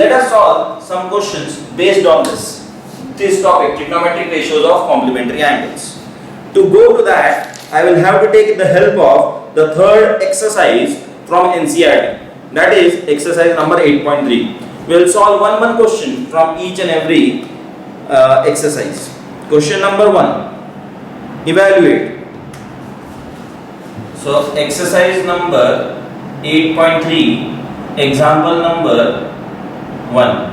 Let us solve some questions based on this topic, trigonometric ratios of complementary angles. To go to that, I will have to take the help of the third exercise from NCERT. That is exercise number 8.3. We will solve one question from each and every exercise. Question number 1. Evaluate. So exercise number 8.3, example number 1.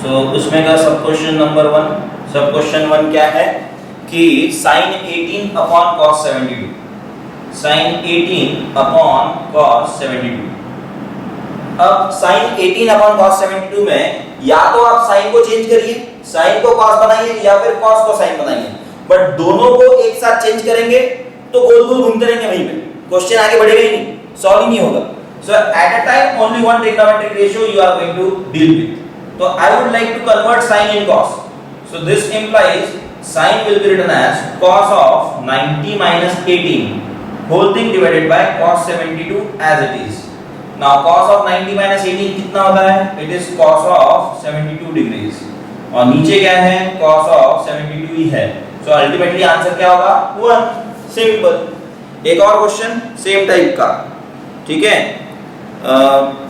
So उसमें का सब question number 1, सब question 1 क्या है कि sin 18 upon cos 72, sin 18 upon cos 72. अब sin 18 upon cos 72 में या तो आप sin को चेंज करिए, sin को cos बनाइए या फिर cos को sin बनाइए, बट दोनों को एक साथ चेंज करेंगे तो गोल गोल घूमते रहेंगे वहीं पे, क्वेश्चन आगे बढ़ेगा ही नहीं, सॉल्व ही नहीं होगा. So at a time only one trigonometric ratio you are going to deal with. So I would like to convert sin in cos. So this implies sin will be written as cos of 90 minus 18 whole thing divided by cos 72 as it is. Now cos of 90 minus 18 कितना होता है? It is cos of 72 degrees. और नीचे क्या है? Cos of 72 ही है. So ultimately answer क्या होगा? 1. सिंपल. एक और क्वेश्चन सेम टाइप का, ठीक है?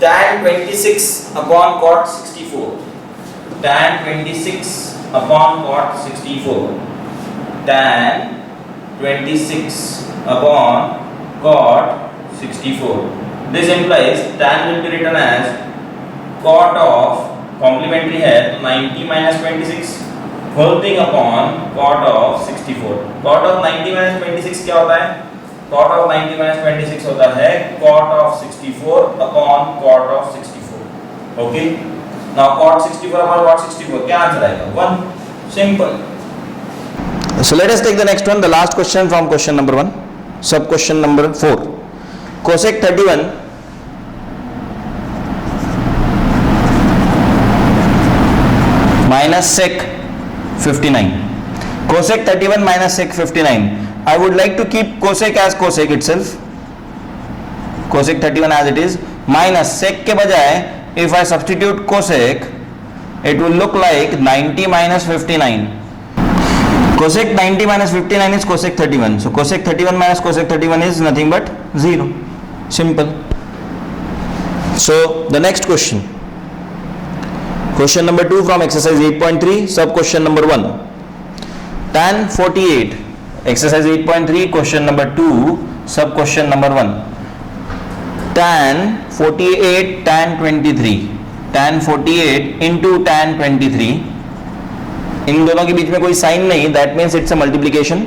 Tan 26 upon cot 64. Tan 26 upon cot 64. Tan 26 upon cot 64. This implies tan will be written as cot of complementary है तो 90 minus 26 whole thing upon cot of 64. Cot of 90 minus 26 क्या होता है? Cot of 90 minus 26 होता है cot of 64 upon cot of 64. Okay? Now cot 64 upon cot 64 क्या answer आएगा? 1. Simple. So let us take the next one, the last question from question number 1, sub question number 4. Cosec 31 minus sec 59. Cosec 31 minus sec 59. I would like to keep cosec as cosec itself, cosec 31 as it is, minus sec के बजाय if I substitute cosec it will look like 90 minus 59. Cosec 90 minus 59 is cosec 31. So cosec 31 minus cosec 31 is nothing but 0. Simple. So the next question. Question number 2 from exercise 8.3, sub question number 1. Tan 48. Exercise 8.3, question number 2, sub question number 1. Tan 48 tan 23. Tan 48 into tan 23. इन दोनों के बीच में कोई sign नहीं, that means it's a multiplication,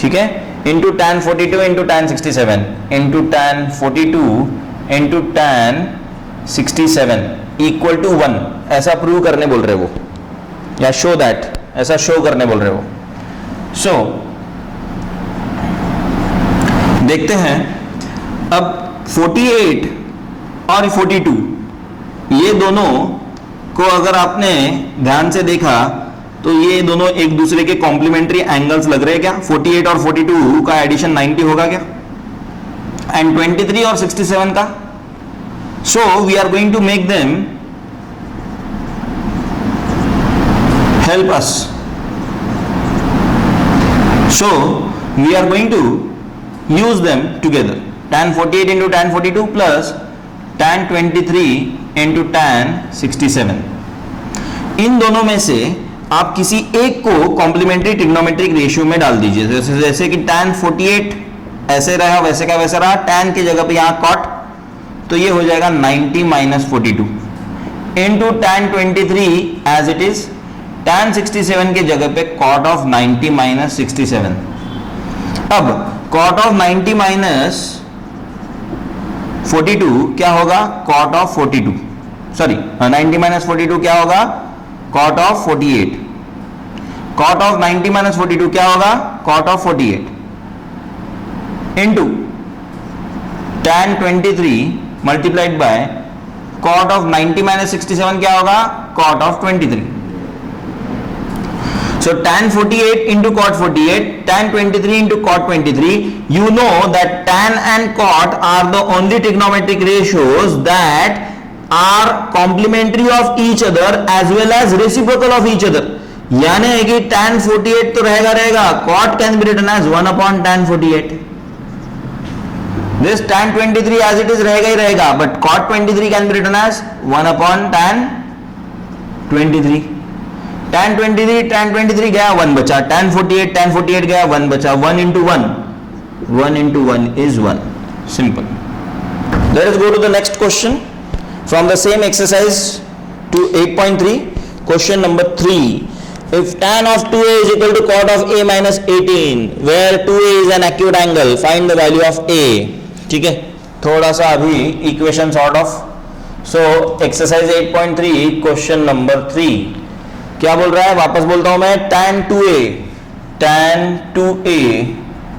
ठीक है? Into tan 42 into tan 67 into tan 42 into tan 67 equal to 1. ऐसा prove करने बोल रहे वो, या शो दैट, ऐसा शो करने बोल रहे वो. सो देखते हैं अब 48 और 42 ये दोनों को अगर आपने ध्यान से देखा तो ये दोनों एक दूसरे के कॉम्प्लीमेंट्री एंगल्स लग रहे हैं क्या? 48 और 42 का एडिशन 90 होगा क्या? एंड 23 और 67 का. So we are going to make them help us. So we are going to use them together. Tan 48 into tan 42 plus tan 23 into tan 67. इन दोनों में से आप किसी एक को कॉम्प्लीमेंट्री ट्रिग्नोमेट्रिक रेशियो में डाल दीजिए. जैसे कि tan 48 ऐसे रहा, वैसे का वैसा रहा, tan की जगह पे यहाँ cot, तो ये हो जाएगा 90 minus 42 into tan 23 as it is, tan 67 के जगह पे cot of 90 minus 67. अब cot of 90 minus 42 क्या होगा? cot of 42. सॉरी 90 minus 42 क्या होगा? cot of 48. cot of 90 minus 42 क्या होगा? cot of 48 into tan 23 multiplied by cot of 90 minus 67 क्या होगा? cot of 23. So tan 48 into cot 48, tan 23 into cot 23, you know that tan and cot are the only trigonometric ratios that are complementary of each other as well as reciprocal of each other, यानी है कि tan 48 तो रहेगा, cot can be written as 1 upon tan 48. This tan 23 as it is रहेगा, but cot 23 can be written as 1 upon tan 23. tan 23 गया 1 बचा, tan 48 गया 1 बचा, 1 into 1 is 1. Simple. Let us go to the next question from the same exercise to 8.3. Question number 3. If tan of 2a is equal to cot of a minus 18, where 2a is an acute angle, find the value of a. ठीक है, थोड़ा सा अभी equation sort of. So exercise 8.3 question number 3 क्या बोल रहा है, वापस बोलता हूं मैं. tan 2a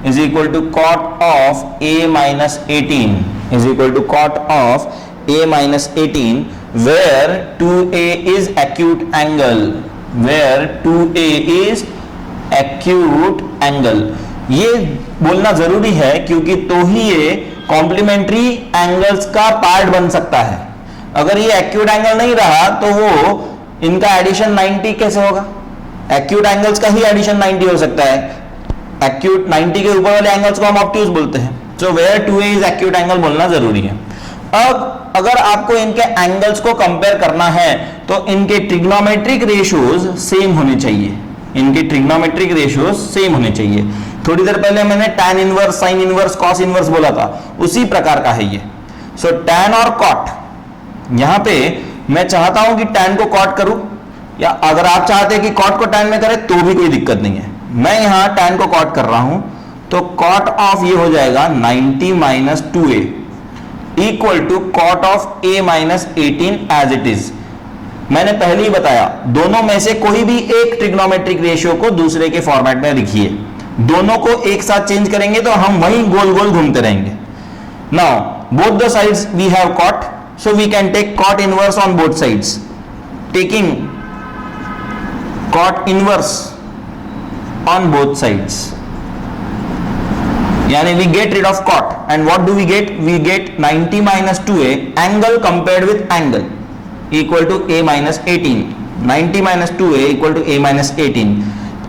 is equal to cot of a minus 18 is equal to cot of a minus 18 where 2a is acute angle, where 2a is acute angle. ये बोलना जरूरी है क्योंकि तो ही ये कॉम्प्लीमेंट्री एंगल्स का पार्ट बन सकता है. अगर ये एक्यूट एंगल नहीं रहा तो वो इनका एडिशन 90 कैसे होगा. एक्यूट एंगल्स का ही एडिशन 90 हो सकता है. एक्यूट 90 के ऊपर वाले एंगल्स को हम ऑब्ट्यूज बोलते हैं. So where 2a is acute angle बोलना जरूरी है. अब अगर आपको इनके एंगल्स को कंपेयर करना है तो इनके ट्रिग्नोमेट्रिक रेशियोज सेम होने चाहिए. इनके ट्रिग्नोमेट्रिक रेशियोज सेम होने चाहिए. थोड़ी देर पहले मैंने tan inverse, sin inverse, cos inverse बोला था, उसी प्रकार का है ये. सो tan और cot, यहां पे मैं चाहता हूं कि tan को cot करूं, या अगर आप चाहते हैं कि cot को tan में करें तो भी कोई दिक्कत नहीं है. मैं यहां tan को cot कर रहा हूं तो cot ऑफ ये हो जाएगा 90 minus 2a equal to cot of a minus 18 as it is. मैंने पहले ही बताया दोनों में से कोई भी एक ट्रिग्नोमेट्रिक रेशियो को दूसरे के फॉर्मेट में लिखिए. दोनों को एक साथ चेंज करेंगे तो हम वहीं गोल गोल घूमते रहेंगे. Now both the sides we have cot, so we can take cot inverse on both sides. Taking cot inverse on both sides, यानी we get rid of cot and what do we get? We get 90 minus 2a angle compared with angle equal to a minus 18. 90 minus 2a equal to a minus 18.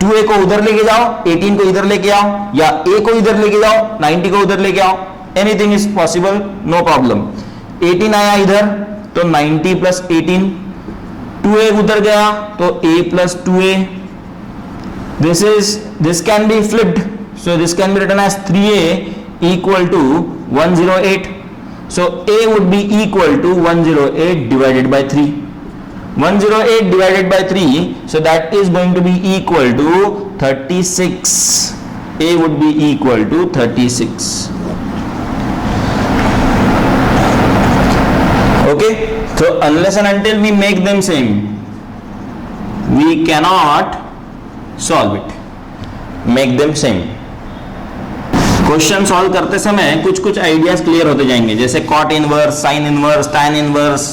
2a को उधर लेके जाओ, 18 को इधर लेके आओ, या a को इधर लेके जाओ, 90 को उधर लेके आओ. Anything is possible, no problem. 18 आया इधर तो 90 प्लस 18, 2a उधर गया तो a plus 2a. This can be flipped, so this can be written as 3a equal to 108. So a would be equal to 108 divided by 3. 108 divided by 3, so that is going to be equal to 36. A would be equal to 36. Okay, so unless and until we make them same, we cannot solve it. Make them same. Question solve करते समय कुछ कुछ ideas clear होते जाएंगे, जैसे cot inverse, sine inverse, tan inverse,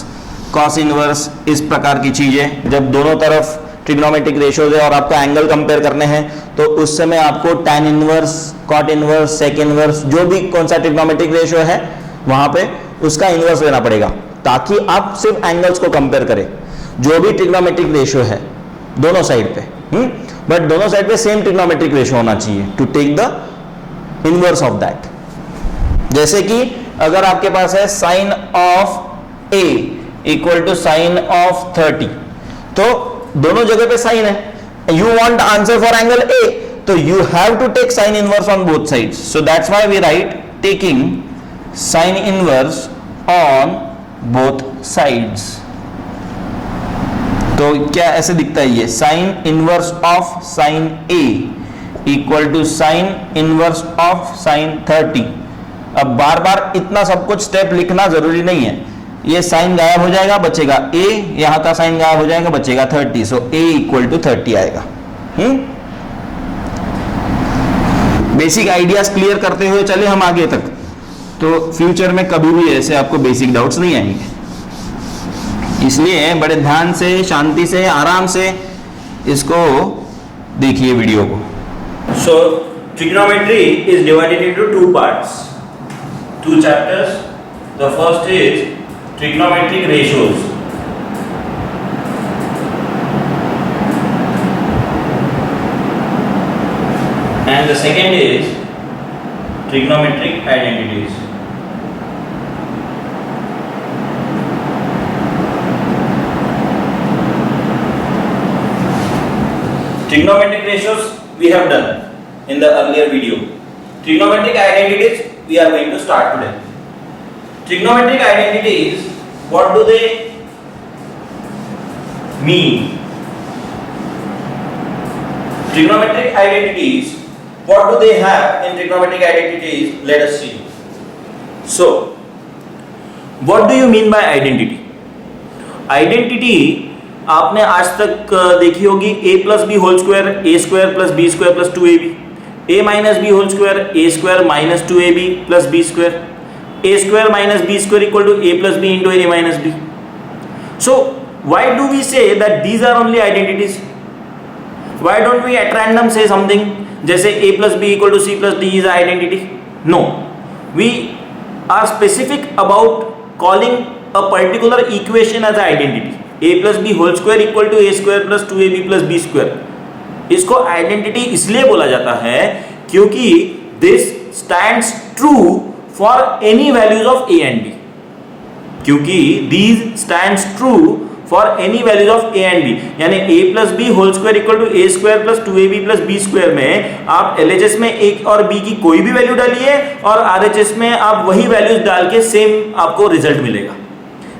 cos inverse, इस प्रकार की चीजें. जब दोनों तरफ ट्रिग्नोमेट्रिक रेशियोज है और आपको एंगल कंपेयर करने हैं तो उस समय आपको tan inverse, cot inverse, sec inverse, जो भी कौन सा ट्रिग्नोमेट्रिक रेशियो है वहां पे उसका इनवर्स लेना पड़ेगा ताकि आप सिर्फ एंगल्स को कंपेयर करें. जो भी ट्रिग्नोमेट्रिक रेशियो है दोनों साइड पे, बट दोनों साइड पे सेम ट्रिग्नोमेट्रिक रेशियो होना चाहिए to take the inverse of that. जैसे कि अगर आपके पास है sine of a equal to sine of 30, तो दोनों जगह पे साइन है. You want answer for angle a, तो you have to take sine inverse on both sides. So that's why we write taking sine inverse on both sides. तो क्या ऐसे दिखता है ये sine inverse of sine a equal to sign inverse of sign 30. अब बार बार इतना सब कुछ स्टेप लिखना जरूरी नहीं है. ये साइन गायब हो जाएगा, बचेगा a, यहां का साइन गायब हो जाएगा, बचेगा 30. सो a इक्वल टू 30 आएगा. बेसिक आइडियाज क्लियर करते हुए चले हम आगे तक, तो फ्यूचर में कभी भी ऐसे आपको बेसिक डाउट्स नहीं आएंगे. इसलिए बड़े ध्यान से, शांति से, आराम से इसको देखिए वीडियो को. So trigonometry is divided into two parts, two chapters. The first is trigonometric ratios. And the second is trigonometric identities. Trigonometric ratios we have done in the earlier video. Trigonometric identities we are going to start today. Trigonometric identities, what do they mean? Trigonometric identities, what do they have in trigonometric identities? Let us see. So, what do you mean by identity? Identity आपने आज तक देखी होगी a plus b whole square a square plus b square plus 2ab, a minus b whole square a square minus 2ab plus b square, a square minus b square equal to a plus b into a minus b. So why do we say that these are only identities? Why don't we at random say something जैसे a plus b equal to c plus d is an identity? No, we are specific about calling a particular equation as an identity. a plus b whole square equal to a square plus 2ab plus b square. इसको identity इसलिए बोला जाता है क्योंकि this stands true for any values of a and b. क्योंकि these stands true for any values of a and b, यानी a plus b whole square equal to a square plus 2ab plus b square में आप LHS में a और b की कोई भी value डालिए और RHS में आप वही वैल्यूज डाल के सेम आपको रिजल्ट मिलेगा.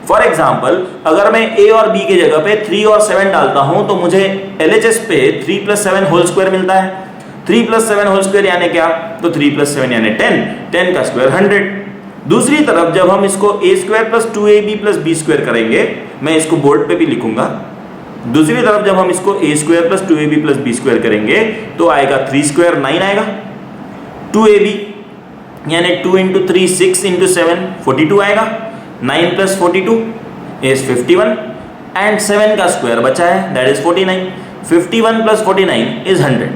फॉर एग्जाम्पल अगर मैं a और b की जगह पे 3 और 7 डालता हूं तो मुझे LHS पे 3 plus 7 होल स्क्वायर मिलता है. 3 plus 7 होल स्क्वायर यानी क्या? तो 3 plus 7 यानी 10, 10 का स्क्वायर 100. दूसरी तरफ जब हम इसको a square plus 2ab plus b square करेंगे, मैं इसको बोर्ड पे भी लिखूंगा. दूसरी तरफ जब हम इसको a square plus 2ab plus b square करेंगे तो आएगा 3 स्क्वायर 9 आएगा. 2ab यानी 2 इंटू 3 6 इंटू 7 42 आएगा. 9 प्लस 42 is 51 एंड 7 का स्क्वायर बचा है दैट इज 49. 51 प्लस 49 is 100.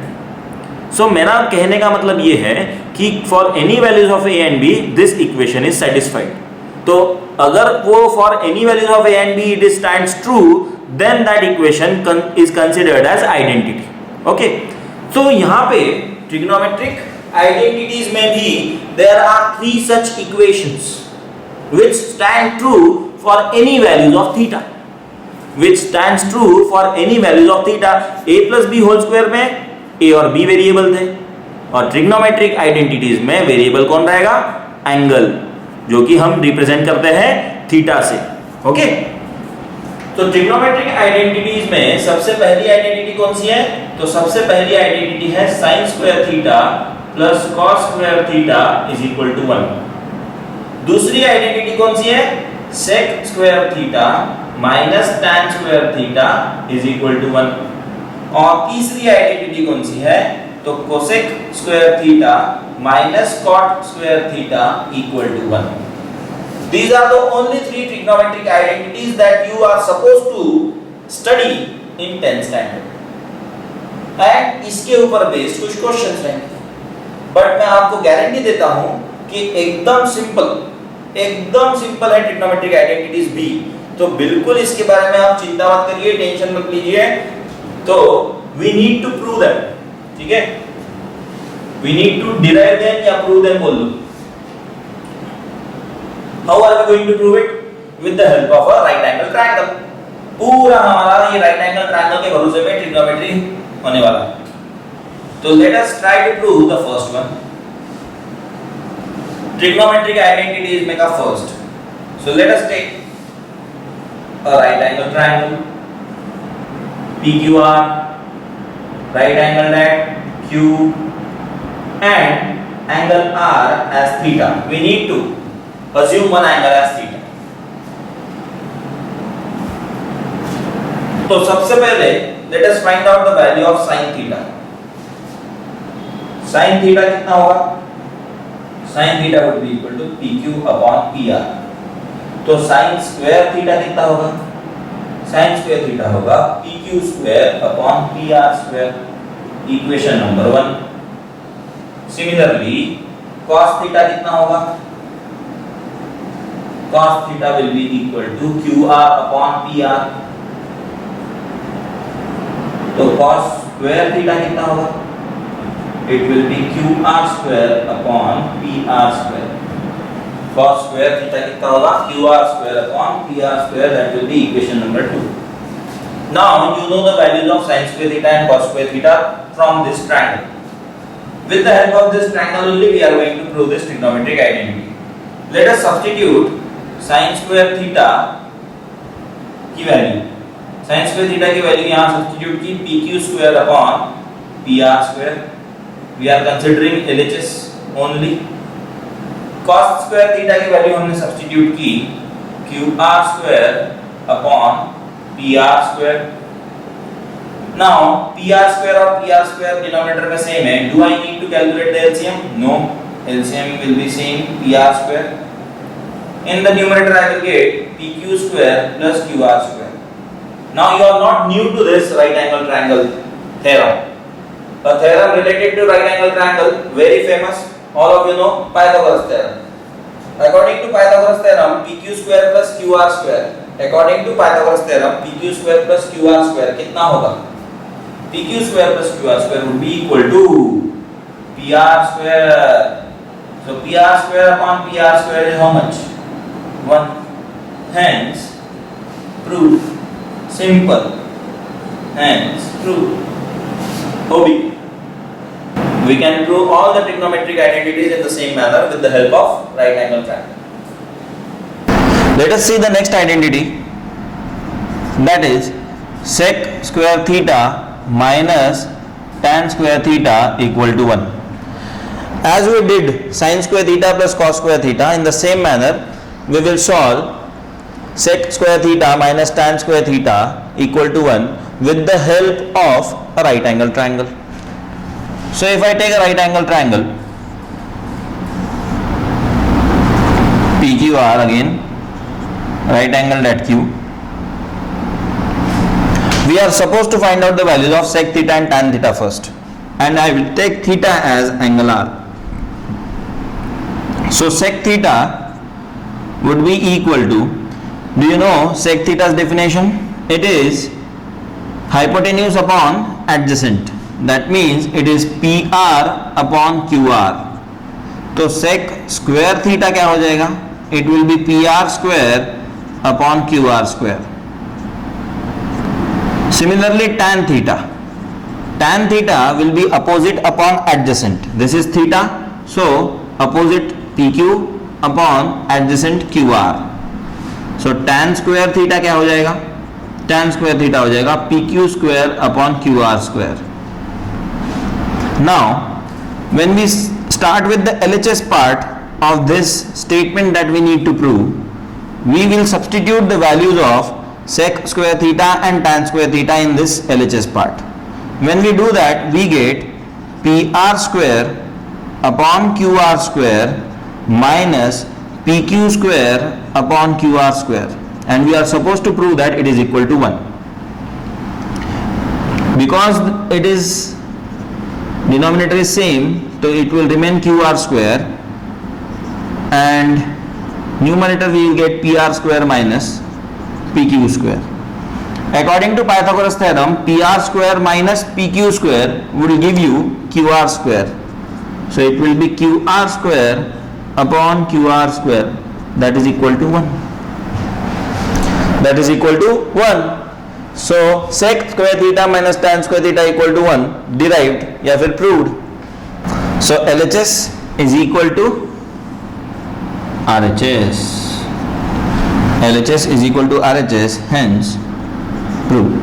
सो मेरा कहने का मतलब ये है कि for any values of a and b this equation is satisfied. तो अगर वो for any values of a and b it stands true then that equation is considered as identity. Okay, तो यहाँ पे ट्रिग्नोमेट्रिक आइडेंटिटीज में भी there are 3 such equations which stand true for any values of theta, which stands true for any values of theta. a plus b whole square में a और b variable थे और trigonometric identities में variable कौन रहेगा? Angle, जो कि हम रिप्रेजेंट करते हैं थीटा से. ओके, तो ट्रिग्नोमेट्रिक आइडेंटिटीज में सबसे पहली आइडेंटिटी कौन सी है? तो सबसे पहली आइडेंटिटी है sin square theta plus cos square theta is equal to 1. दूसरी आइडेंटिटी कौन सी है? sec square theta minus tan square theta is equal to 1. और तीसरी आइडेंटिटी कौन सी है? तो cosec square theta minus cot square theta equal to 1. These are the only 3 trigonometric identities that you are supposed to study in 10th standard. And इसके ऊपर based कुछ questions रहेंगे. बट मैं आपको गारंटी देता हूं कि एकदम सिंपल है ट्रिग्नोमेट्रिक आइडेंटिटीज भी. तो बिल्कुल इसके बारे में आप चिंता मत करिए, टेंशन मत लीजिए. तो we need to prove them. ठीक है, we need to derive them या प्रूव देम बोल लो. How are we going to prove it? With the help of a right angle triangle. पूरा हमारा ये राइट एंगल ट्रायंगल के भरोसे पे ट्रिग्नोमेट्री होने वाला है. तो let us try to prove the first one. Trigonometric identities make a first. So let us take a right angle triangle PQR, right angle at Q and angle R as theta. We need to assume one angle as theta. तो सबसे पहले let us find out the value of sin theta. Sin theta कितना होगा? sin theta would be equal to pq upon pr. तो sin square theta कितना होगा? sin square theta होगा pq square upon pr square. Equation number 1. Similarly cos theta कितना होगा? cos theta will be equal to QR upon PR. तो cos square theta कितना होगा? It will be QR square upon PR square. Cos square theta कितना होगा? QR square upon PR square. That will be equation number 2. Now you know the values of sin square theta and cos square theta from this triangle. With the help of this triangle only we are going to prove this trigonometric identity. Let us substitute sin square theta की value. sin square theta की value यहाँ substitute की pq square upon pr square. We are considering LHS only. cos square theta की value हमने substitute की qr square upon pr square. Now pr square और pr square denominator में same है. Do I need to calculate the LCM? No. LCM will be same pr square. In the numerator I will get pq square plus qr square. Now you are not new to this right angle triangle theorem. A theorem related to right angle triangle, very famous. All of you know Pythagoras theorem. According to Pythagoras theorem, pq square plus qr square. According to Pythagoras theorem, pq square plus qr square कितना होगा? pq square plus qr square would be equal to pr square. So pr square upon pr square is how much? 1. Hence proof. Simple. Hence proof. OB. We can prove all the trigonometric identities in the same manner with the help of right angle triangle. Let us see the next identity, that is sec square theta minus tan square theta equal to 1. As we did sin square theta plus cos square theta, in the same manner we will solve sec square theta minus tan square theta equal to 1 with the help of a right angle triangle. So if I take a right angle triangle PQR, again right angle at Q, we are supposed to find out the values of sec theta and tan theta first, and I will take theta as angle R. So sec theta would be equal to, do you know sec theta's definition? It is hypotenuse upon adjacent. That means it is PR upon QR. तो sec square theta क्या हो जाएगा? It will be PR square upon QR square. Similarly tan theta. Tan theta will be opposite upon adjacent. This is theta, so opposite PQ upon adjacent QR. So tan square theta क्या हो जाएगा? Tan square theta हो जाएगा PQ square upon QR square. Now when we start with the LHS part of this statement that we need to prove, we will substitute the values of sec square theta and tan square theta in this LHS part. When we do that, we get PR square upon QR square minus PQ square upon QR square, and we are supposed to prove that it is equal to 1. Because it is denominator is same, so it will remain QR square, and numerator we will get PR square minus PQ square. According to Pythagoras theorem, PR square minus PQ square will give you QR square. So it will be QR square upon QR square, that is equal to 1. That is equal to 1. So sec square theta minus tan square theta equal to 1 derived या फिर proved. So LHS is equal to RHS. LHS is equal to RHS, hence proved.